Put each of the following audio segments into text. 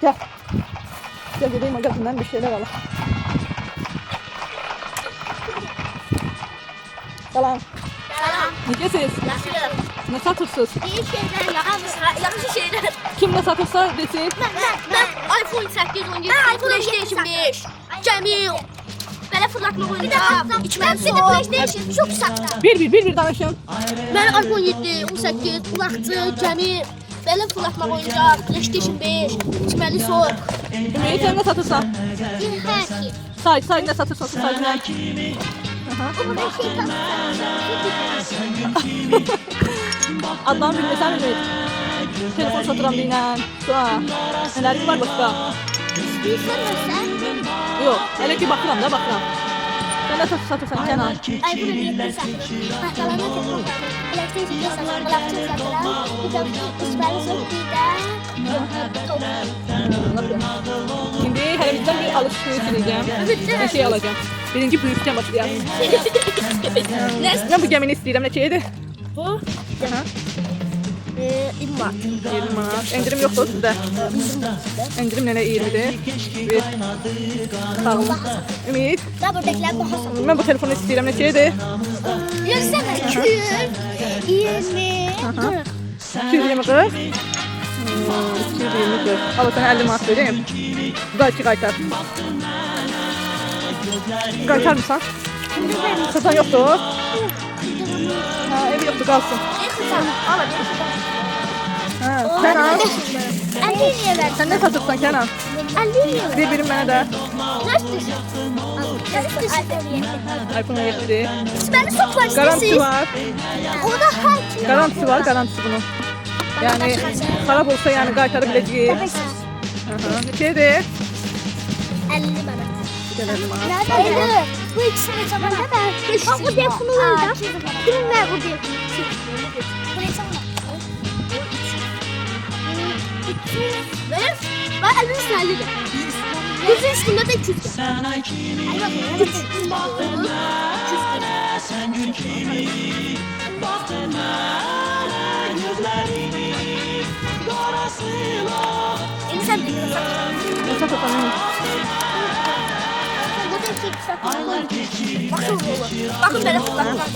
Gel. Gel gideyim magazinden bir şeyler alalım. Salam. Selam. Necəsiz? Yaxşıyam. Ne satırsınız? İyi şeyler, yaxşı şeyler. Kim ne satırsa desin. Mən iPhone 8, 17, PlayStation 5, Cəmi, belə fırlatma oyuncaq, içməli su. PlayStation çox saxta. Bir danışın. Mən iPhone 7, 18, qulaqçı, Cəmi, belə fırlatma oyuncaq, PlayStation 5, içməli su. Ümit sen ne satırsan? Hər şey. Say ne satırsan say bilen. Bu da şey Adnan bilmesen Ümit. Telefon satıram deyinən. Sonra neler var başka? İstəyirsən Yok. Hele ki bakıram da bakıram. Sen ne satırsan Kenan? iPhone 7 satırım. Başqalarına telefon satırım. PlayStation 5 satırım, qulaqçı satırım. Bir də içməli su, bir də top. Şimdi hele bizden bir alışveriş edeceğim. Bir şey alacağım. Birinci büyükten başlayalım. Ben bu gemini istəyirəm. Ne şeydi? Bu? İmmat. 20 manat. Endirim yoktu sizde. Endirim nene 20'dir. Bir. Sağ olun. Ümit. Da buradakiler baha satır. Ben bu telefonu istəyirəm. Ne şeydi? Yazsana 20. 220 40. 220 40. Al sana 50 manat vereyim. Belki qaytar. Qaytar mısın? Satan yoktu. Ha, evi yoktu kalsın. Ha, sen al. 50 liraya ver. Sen ne satırsan Kenan? 50 liraya. Birim bana da. Ne istiyorsun? iPhone 7. Ben çok var. Garantisi var. O da her şey. Garantisi var, garantisi bunun. Yani harap olsa yani qaytarabileceği. Ne şeydi? 50 bana. Gelelim ha. Nerede? Bu ikisini çabuk ver. Bak bu telefonu ver da. Kimin ver bu telefonu? Buraya çabuk ver. Ben 50 lira 50 lira. Yüzün üstünde de 200 lira. Sen gül kimi baktığına gözlerini karasıyla Sen de Ne satırsan Ümit? bu da şey Bakın bakın böyle fırlatlar.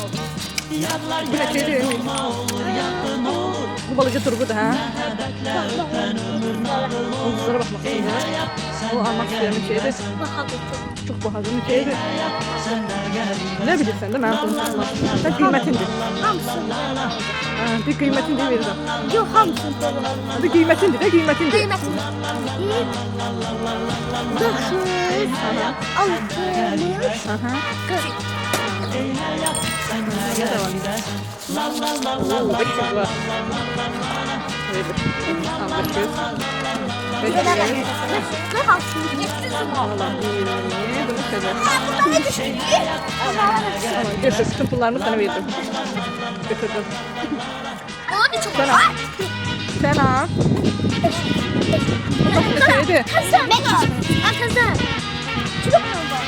Bu ne şeydi Ümit? Bu balıcı turgudu ha? Omuzlara bakmak istedim. O almak istedim bir şeydi. Çok bahadır bir şeydi. Ne bilirsen de ben konuşmam. Sen kıymetindir. Hamsın. Ha, bir kıymetin diye veririm. Yok hamsın. Hadi kıymetindir de kıymetindir. Kıymetin. 900. 600. Aha. 40. Ne devam? Oo, 500 var. Verir. Al 500. 500. Ne hamsın? Allah iyi. Bunu sever. Bunlar ne düşünüyor? Tamam götür. Bütün pullarını sana verdim. Götürdüm. O da çok Sen al. Sen al. Neydi? Kızım. Kızım. Kilo mu var?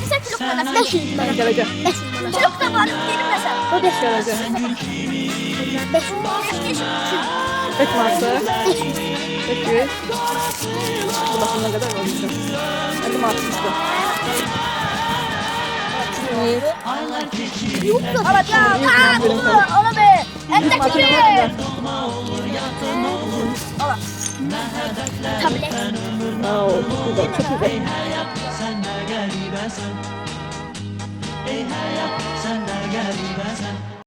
Size kilo kadar. 500 Ben geleceğim. 500 kilo da var. Benim mesela. O 500 Geleceğim. 500. Kaç martı? 500. Bu bakın ne kadar olmuş. 50 martı işte. Evet. Yok da. Alacağım. Ala be. Martı ne kadar? Tablet. Oo, güzel, çok güzel. sen de garibesin. Ey hayat sen de garibesin.